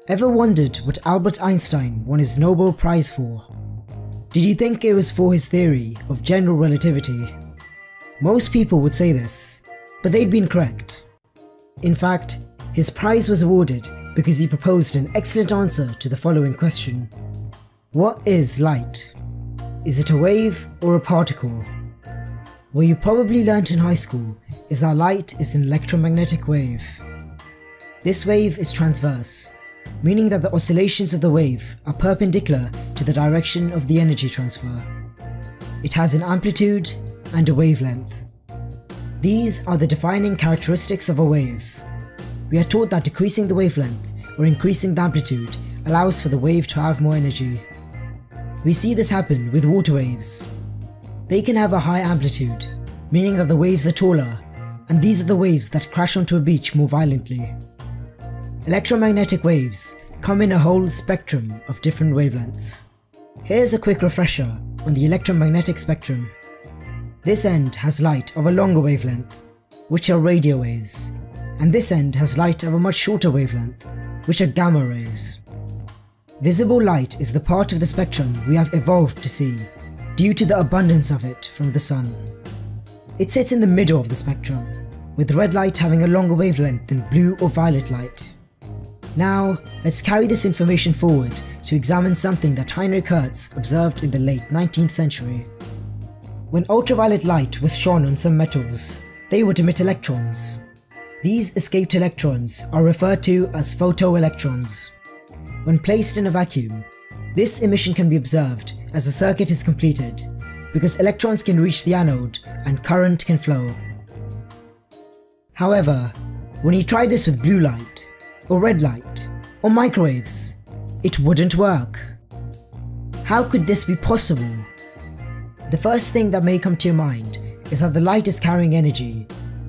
Ever wondered what Albert Einstein won his Nobel Prize for? Did you think it was for his theory of general relativity? Most people would say this, but they'd been correct. In fact, his prize was awarded because he proposed an excellent answer to the following question. What is light? Is it a wave or a particle? What you probably learnt in high school is that light is an electromagnetic wave. This wave is transverse, meaning that the oscillations of the wave are perpendicular to the direction of the energy transfer. It has an amplitude and a wavelength. These are the defining characteristics of a wave. We are taught that decreasing the wavelength or increasing the amplitude allows for the wave to have more energy. We see this happen with water waves. They can have a high amplitude, meaning that the waves are taller, and these are the waves that crash onto a beach more violently. Electromagnetic waves come in a whole spectrum of different wavelengths. Here's a quick refresher on the electromagnetic spectrum. This end has light of a longer wavelength, which are radio waves, and this end has light of a much shorter wavelength, which are gamma rays. Visible light is the part of the spectrum we have evolved to see, due to the abundance of it from the sun. It sits in the middle of the spectrum, with red light having a longer wavelength than blue or violet light. Now, let's carry this information forward to examine something that Heinrich Hertz observed in the late 19th century. When ultraviolet light was shone on some metals, they would emit electrons. These escaped electrons are referred to as photoelectrons. When placed in a vacuum, this emission can be observed as the circuit is completed, because electrons can reach the anode and current can flow. However, when he tried this with blue light, or red light, or microwaves, it wouldn't work. How could this be possible? The first thing that may come to your mind is that the light is carrying energy,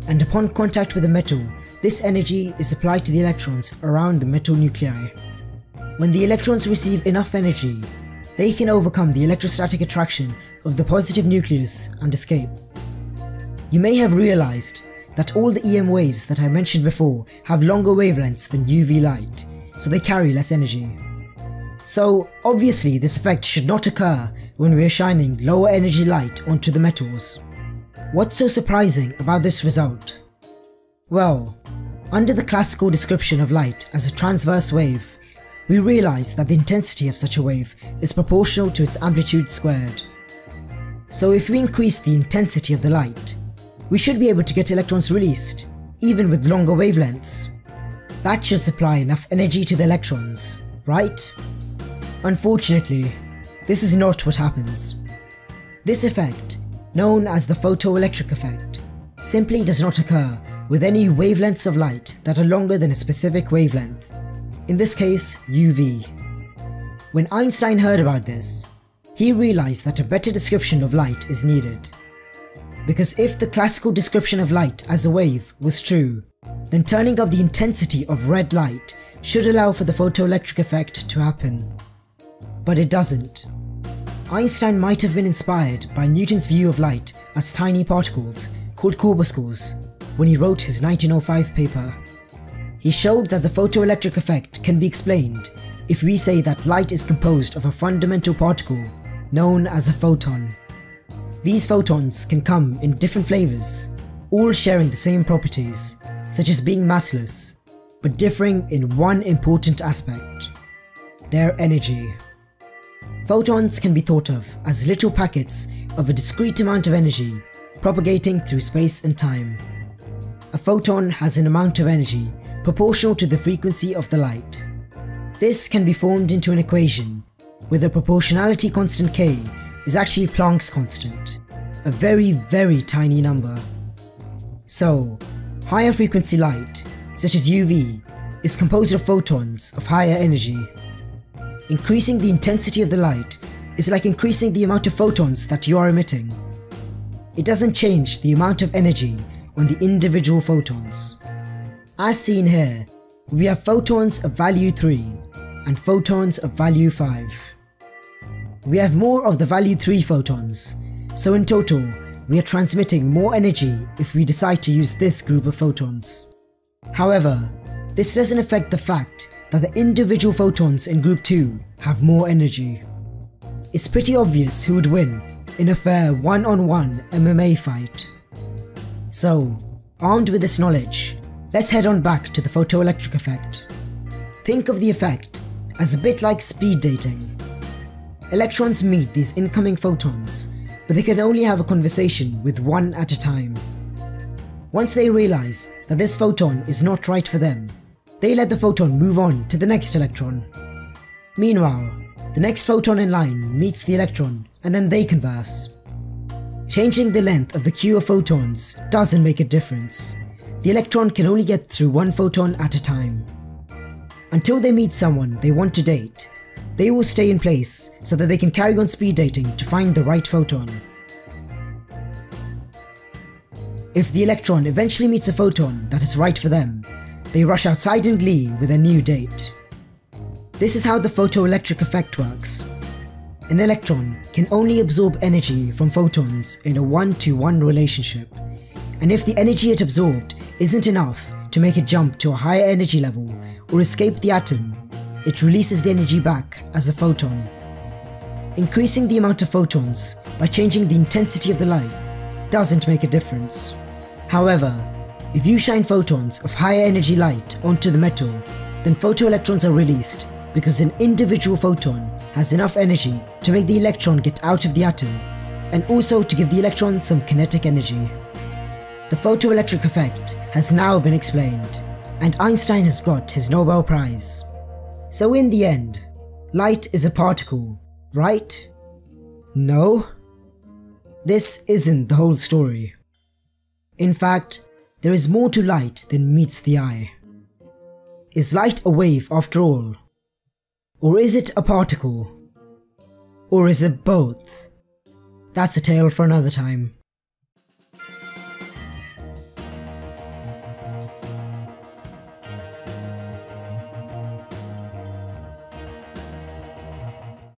and upon contact with a metal, this energy is applied to the electrons around the metal nuclei. When the electrons receive enough energy, they can overcome the electrostatic attraction of the positive nucleus and escape. You may have realized that all the EM waves that I mentioned before have longer wavelengths than UV light, so they carry less energy. So obviously this effect should not occur when we are shining lower energy light onto the metals. What's so surprising about this result? Well, under the classical description of light as a transverse wave, we realize that the intensity of such a wave is proportional to its amplitude squared. So if we increase the intensity of the light, we should be able to get electrons released, even with longer wavelengths. That should supply enough energy to the electrons, right? Unfortunately, this is not what happens. This effect, known as the photoelectric effect, simply does not occur with any wavelengths of light that are longer than a specific wavelength, in this case UV. When Einstein heard about this, he realized that a better description of light is needed. Because if the classical description of light as a wave was true, then turning up the intensity of red light should allow for the photoelectric effect to happen. But it doesn't. Einstein might have been inspired by Newton's view of light as tiny particles called corpuscles when he wrote his 1905 paper. He showed that the photoelectric effect can be explained if we say that light is composed of a fundamental particle known as a photon. These photons can come in different flavors, all sharing the same properties, such as being massless, but differing in one important aspect: their energy. Photons can be thought of as little packets of a discrete amount of energy propagating through space and time. A photon has an amount of energy proportional to the frequency of the light. This can be formed into an equation where the proportionality constant K is actually Planck's constant, a very, very tiny number. So, higher frequency light, such as UV, is composed of photons of higher energy. Increasing the intensity of the light is like increasing the amount of photons that you are emitting. It doesn't change the amount of energy on the individual photons. As seen here, we have photons of value 3 and photons of value 5. We have more of the value 3 photons, so in total we are transmitting more energy if we decide to use this group of photons. However, this doesn't affect the fact that the individual photons in group 2 have more energy. It's pretty obvious who would win in a fair one-on-one MMA fight. So, armed with this knowledge, let's head on back to the photoelectric effect. Think of the effect as a bit like speed dating. Electrons meet these incoming photons, but they can only have a conversation with one at a time. Once they realize that this photon is not right for them, they let the photon move on to the next electron. Meanwhile, the next photon in line meets the electron and then they converse. Changing the length of the queue of photons doesn't make a difference. The electron can only get through one photon at a time. Until they meet someone they want to date, they will stay in place so that they can carry on speed dating to find the right photon. If the electron eventually meets a photon that is right for them, they rush outside in glee with a new date. This is how the photoelectric effect works. An electron can only absorb energy from photons in a one-to-one relationship, and if the energy it absorbed isn't enough to make it jump to a higher energy level or escape the atom, it releases the energy back as a photon. Increasing the amount of photons by changing the intensity of the light doesn't make a difference. However, if you shine photons of higher energy light onto the metal, then photoelectrons are released because an individual photon has enough energy to make the electron get out of the atom, and also to give the electron some kinetic energy. The photoelectric effect has now been explained, and Einstein has got his Nobel Prize. So in the end, light is a particle, right? No? This isn't the whole story. In fact, there is more to light than meets the eye. Is light a wave after all? Or is it a particle? Or is it both? That's a tale for another time.